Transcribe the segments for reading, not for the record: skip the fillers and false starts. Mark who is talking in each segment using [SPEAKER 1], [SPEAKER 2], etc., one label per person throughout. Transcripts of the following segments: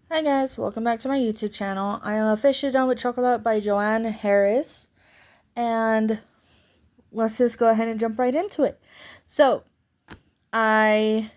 [SPEAKER 1] Hi guys, welcome back to my YouTube channel. I am officially done with Chocolat by Joanne Harris, and let's just go ahead and jump right into it. So, this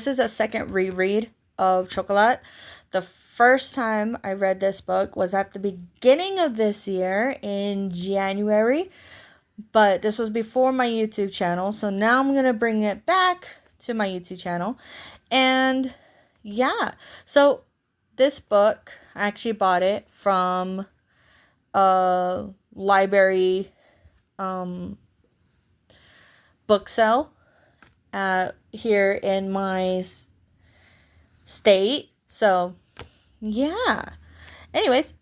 [SPEAKER 1] is a second reread of Chocolat. The first time I read this book was at the beginning of this year in January, but this was before my YouTube channel, so now I'm going to bring it back to my YouTube channel. And yeah, so this book, I actually bought it from a library book sale here in my state. So yeah. Anyways,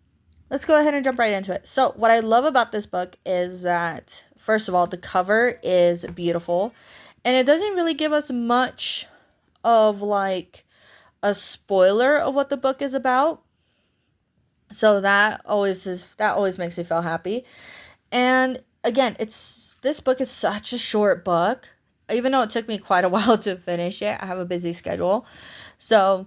[SPEAKER 1] let's go ahead and jump right into it. So what I love about this book is that, first of all, the cover is beautiful, and it doesn't really give us much of like a spoiler of what the book is about. So that always makes me feel happy. And again, this book is such a short book. Even though it took me quite a while to finish it, I have a busy schedule. So,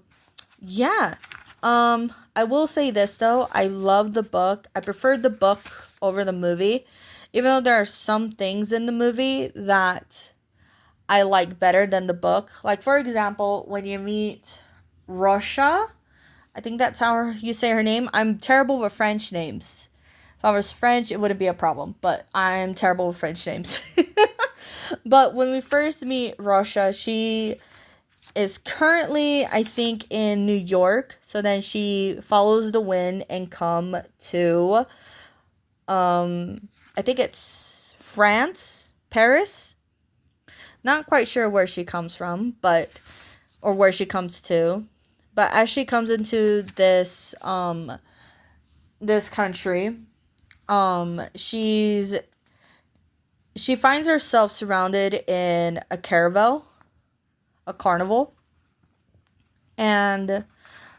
[SPEAKER 1] yeah. I will say this though, I love the book. I preferred the book over the movie. Even though there are some things in the movie that I like better than the book. Like, for example, when you meet Russia, I think that's how you say her name. I'm terrible with French names. If I was French, it wouldn't be a problem, but I'm terrible with French names. But when we first meet Russia, she is currently, I think, in New York. So then she follows the wind and come to, I think it's France, Paris. Not quite sure where she comes from, or where she comes to. But as she comes into this country, she finds herself surrounded in a carnival, and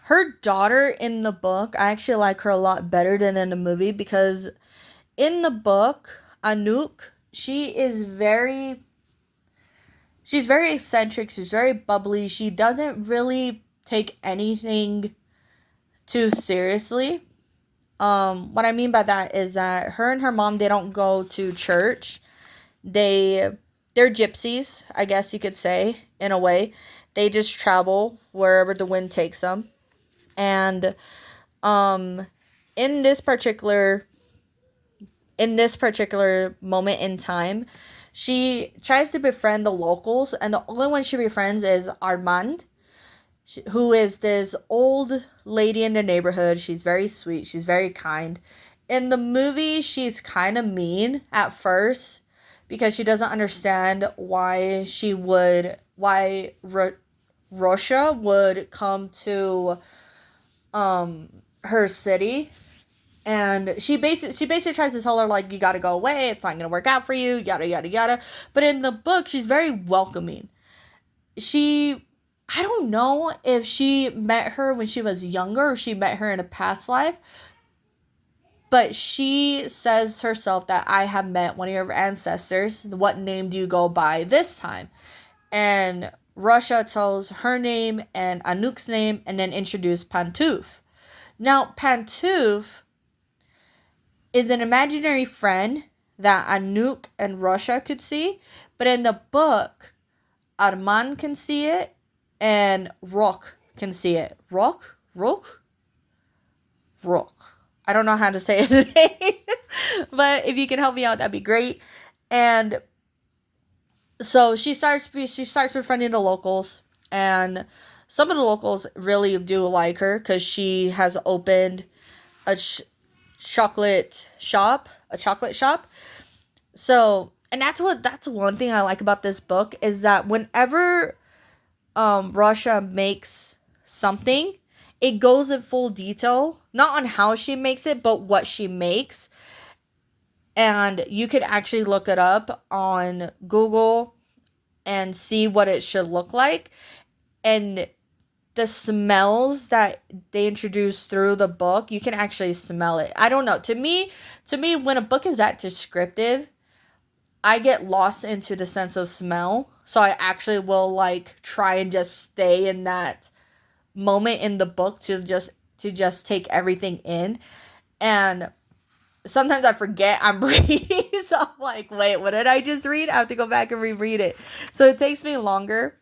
[SPEAKER 1] her daughter in the book, I actually like her a lot better than in the movie, because in the book, Anouk, she's very eccentric, she's very bubbly, she doesn't really take anything too seriously. What I mean by that is that her and her mom, they don't go to church. They're gypsies, I guess you could say, in a way. They just travel wherever the wind takes them. And um in this particular moment in time, she tries to befriend the locals, and the only one she befriends is Armand, who is this old lady in the neighborhood. She's very sweet, she's very kind. In the movie, she's kind of mean at first because she doesn't understand why Russia would come to her city. And she basically tries to tell her, like, you gotta go away, it's not gonna work out for you, yada yada yada. But in the book, she's very welcoming. I don't know if she met her when she was younger or she met her in a past life, but she says herself that I have met one of your ancestors. What name do you go by this time? And Russia tells her name and Anouk's name, and then introduce Pantouf. Now, Pantouf is an imaginary friend that Anouk and Russia could see, but in the book, Armand can see it, and Rock can see it. Rock? I don't know how to say his name, but if you can help me out, that'd be great. And so she starts befriending the locals, and some of the locals really do like her because she has opened a chocolate shop. So, and that's one thing I like about this book, is that whenever Russia makes something, it goes in full detail, not on how she makes it, but what she makes. And you could actually look it up on Google and see what it should look like. And the smells that they introduce through the book, you can actually smell it. I don't know. To me, when a book is that descriptive, I get lost into the sense of smell. So I actually will, like, try and just stay in that moment in the book to just take everything in. And sometimes I forget I'm reading, so I'm like, wait, what did I just read? I have to go back and reread it. So it takes me longer.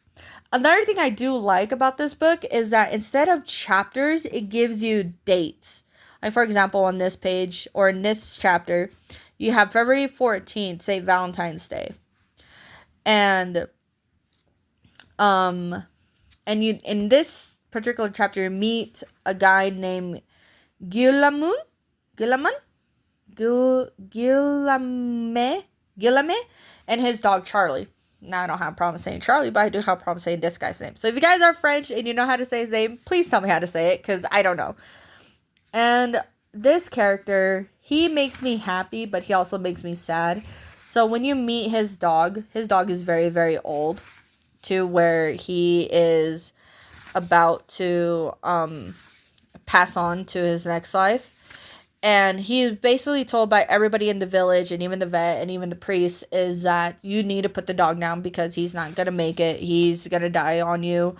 [SPEAKER 1] Another thing I do like about this book is that instead of chapters, it gives you dates. Like, for example, on this page or in this chapter, you have February 14th, St. Valentine's Day. And you in this particular chapter you meet a guy named Gilamun, Gilaman, Gilame, and his dog Charlie. Now I don't have a problem saying Charlie, but I do have a problem saying this guy's name. So if you guys are French and you know how to say his name, please tell me how to say it, because I don't know. And this character, he makes me happy, but he also makes me sad. So when you meet his dog is very, very old, to where he is about to pass on to his next life. And he's basically told by everybody in the village, and even the vet and even the priest, is that you need to put the dog down because he's not going to make it. He's going to die on you.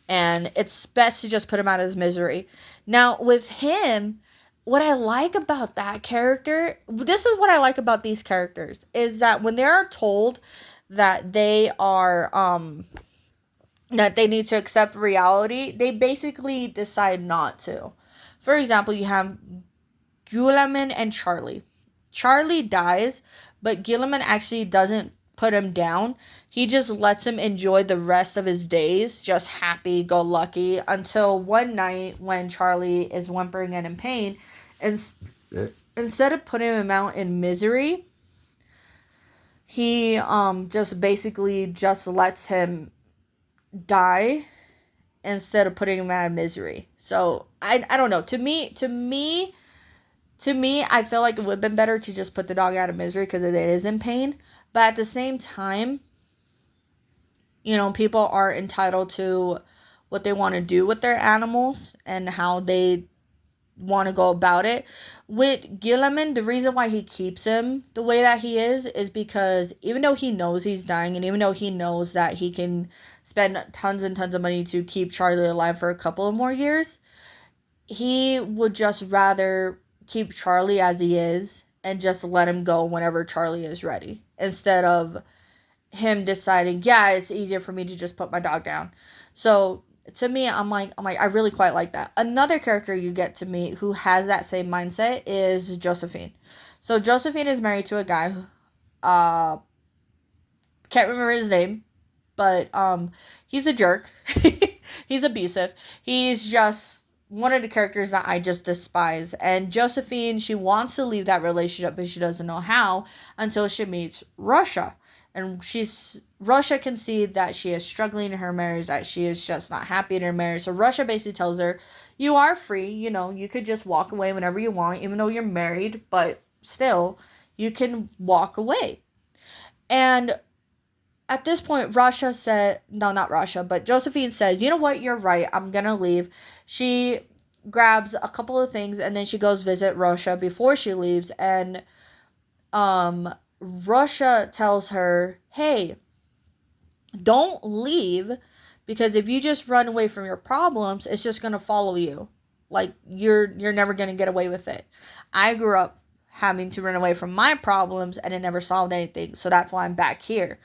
[SPEAKER 1] And it's best to just put him out of his misery. Now, with him, what I like about that character, this is what I like about these characters, is that when they are told that they are, that they need to accept reality, they basically decide not to. For example, you have Gulaman and Charlie. Charlie dies, but Gilliman actually doesn't put him down. He just lets him enjoy the rest of his days, just happy-go-lucky, until one night when Charlie is whimpering and in pain, and instead of putting him out in misery, he just basically just lets him die instead of putting him out of misery. So I don't know. To me, I feel like it would have been better to just put the dog out of misery because it is in pain. But at the same time, you know, people are entitled to what they want to do with their animals and how they want to go about it. With Gilliman, the reason why he keeps him the way that he is because even though he knows he's dying, and even though he knows that he can spend tons and tons of money to keep Charlie alive for a couple of more years, he would just rather keep Charlie as he is and just let him go whenever Charlie is ready, instead of him deciding, yeah, it's easier for me to just put my dog down. So to me, I'm like, I really quite like that. Another character you get to meet who has that same mindset is Josephine. So Josephine is married to a guy, can't remember his name, but he's a jerk. He's abusive. He's just one of the characters that I just despise. And Josephine, she wants to leave that relationship, but she doesn't know how until she meets Russia. And Russia can see that she is struggling in her marriage, that she is just not happy in her marriage. So Russia basically tells her, you are free, you know, you could just walk away whenever you want, even though you're married, but still, you can walk away. And at this point, Russia said, no, not Russia, but Josephine says, you know what, you're right, I'm gonna leave. She grabs a couple of things and then she goes visit Russia before she leaves, and Russia tells her, hey, don't leave, because if you just run away from your problems, it's just gonna follow you. Like, you're never gonna get away with it. I grew up having to run away from my problems and it never solved anything, so that's why I'm back here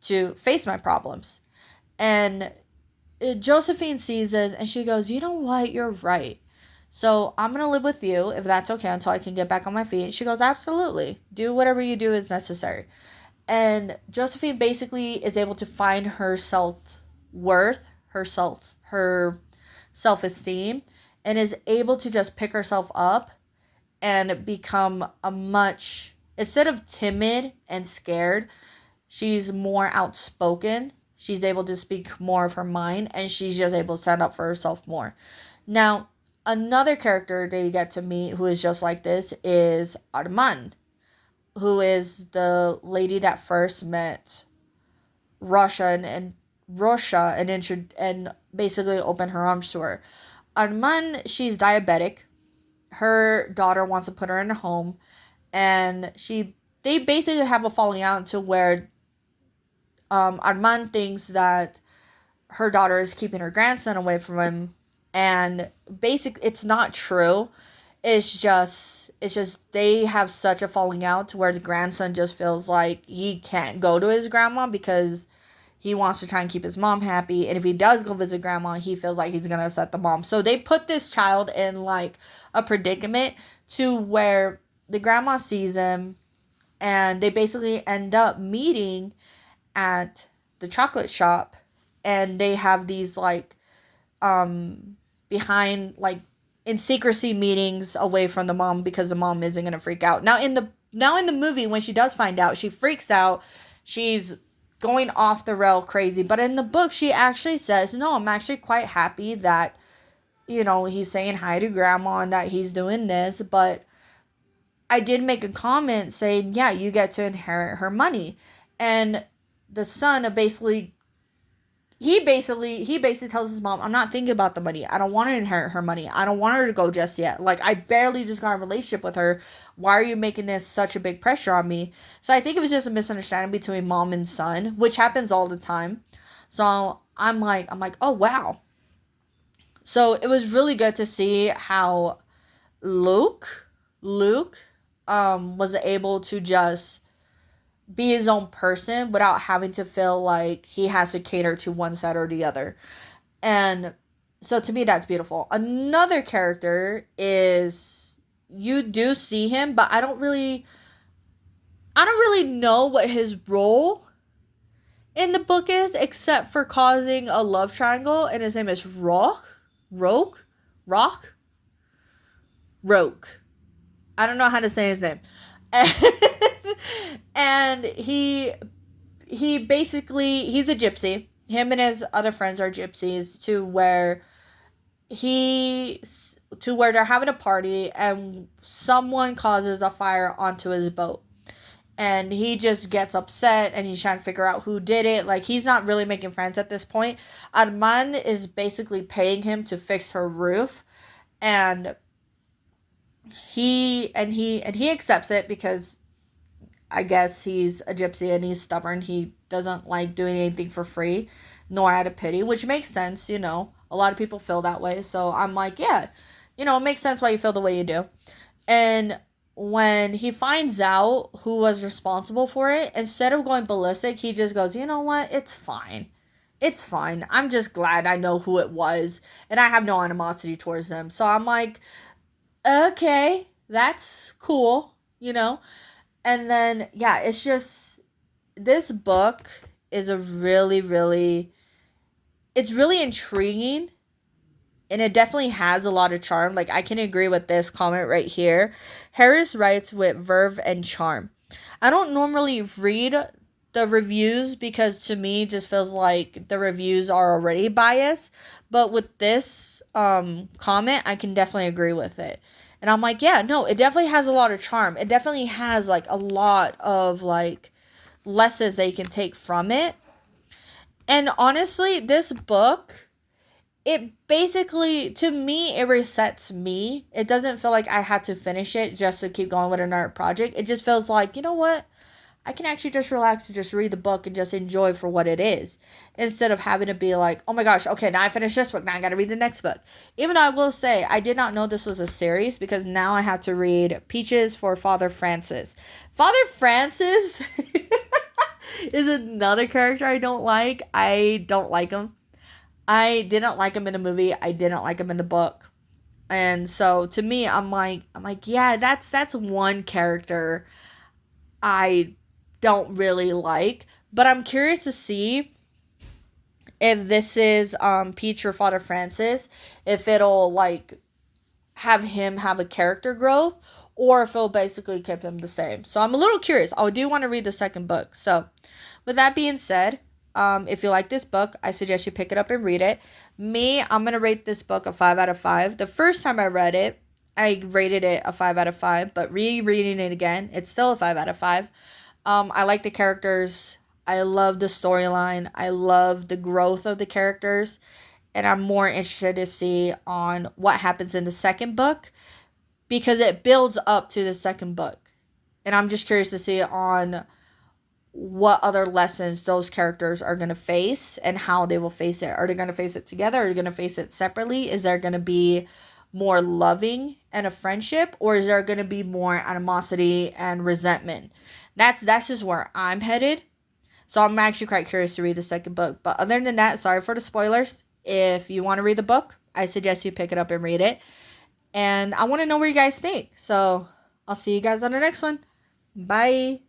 [SPEAKER 1] to face my problems. And Josephine sees this and she goes, you know what, you're right. So I'm going to live with you if that's okay until I can get back on my feet. She goes, absolutely. Do whatever you do is necessary. And Josephine basically is able to find her self-worth, her self-esteem, and is able to just pick herself up and become instead of timid and scared, she's more outspoken. She's able to speak more of her mind, and she's just able to stand up for herself more. Now, another character that you get to meet who is just like this is Armand, who is the lady that first met Russia and basically opened her arms to her. Armand, she's diabetic. Her daughter wants to put her in a home, and they basically have a falling out to where Armand thinks that her daughter is keeping her grandson away from him, And basically, it's not true. It's just they have such a falling out to where the grandson just feels like he can't go to his grandma because he wants to try and keep his mom happy. And if he does go visit grandma, he feels like he's gonna upset the mom. So they put this child in like a predicament to where the grandma sees him, and they basically end up meeting at the chocolate shop, and they have these like behind, like, in secrecy meetings away from the mom because the mom isn't gonna freak out. Now in the movie, when she does find out, she freaks out. She's going off the rail crazy. But in the book, she actually says, "No, I'm actually quite happy that he's saying hi to grandma and that he's doing this." But I did make a comment saying, "Yeah, you get to inherit her money," and the son basically he basically tells his mom, "I'm not thinking about the money. I don't want to inherit her money. I don't want her to go just yet. Like, I barely just got a relationship with her. Why are you making this such a big pressure on me?" So I think it was just a misunderstanding between mom and son, which happens all the time. So I'm like, oh wow. So it was really good to see how Luke was able to just be his own person without having to feel like he has to cater to one side or the other. And so to me, that's beautiful. Another character is, you do see him, but I don't really know what his role in the book is, except for causing a love triangle, and his name is Roke, Rock, Roke. I don't know how to say his name. And he basically, he's a gypsy. Him and his other friends are gypsies, to where they're having a party and someone causes a fire onto his boat. And he just gets upset and he's trying to figure out who did it. Like, he's not really making friends at this point. Armand is basically paying him to fix her roof, and he accepts it because I guess he's a gypsy and he's stubborn. He doesn't like doing anything for free, nor out of pity, which makes sense. A lot of people feel that way. So I'm like, yeah, it makes sense why you feel the way you do. And when he finds out who was responsible for it, instead of going ballistic, he just goes, "You know what? It's fine. It's fine. I'm just glad I know who it was, and I have no animosity towards them." So I'm like, okay, that's cool. And then, yeah, it's just, this book is a really, really, it's really intriguing, and it definitely has a lot of charm. Like, I can agree with this comment right here. Harris writes with verve and charm. I don't normally read the reviews because to me it just feels like the reviews are already biased. But with this comment, I can definitely agree with it. And I'm like, yeah, no, it definitely has a lot of charm. It definitely has like a lot of like lessons they can take from it. And honestly, this book, it basically, to me, it resets me. It doesn't feel like I had to finish it just to keep going with another project. It just feels like, you know what? I can actually just relax and just read the book and just enjoy for what it is, instead of having to be like, oh my gosh, okay, now I finished this book, now I gotta read the next book. Even though I will say, I did not know this was a series, because now I have to read Peaches for Father Francis. Father Francis is another character I don't like. I don't like him. I didn't like him in the movie. I didn't like him in the book. And so to me, I'm like, yeah, that's one character I don't really like. But I'm curious to see if this is Peach or Father Francis, if it'll like have him have a character growth, or if it'll basically keep them the same. So I'm a little curious. I do want to read the second book. So with that being said, if you like this book, I suggest you pick it up and read it. I'm going to rate this book a 5 out of 5. The first time I read it, I rated it a 5 out of 5, but rereading it again, it's still a 5 out of 5. I like the characters. I love the storyline. I love the growth of the characters. And I'm more interested to see on what happens in the second book, because it builds up to the second book. And I'm just curious to see on what other lessons those characters are going to face and how they will face it. Are they going to face it together? Are they going to face it separately? Is there going to be more loving and a friendship, or is there going to be more animosity and resentment? That's just where I'm headed. So I'm actually quite curious to read the second book. But other than that, sorry for the spoilers. If you want to read the book, I suggest you pick it up and read it. And I want to know what you guys think. So I'll see you guys on the next one. Bye.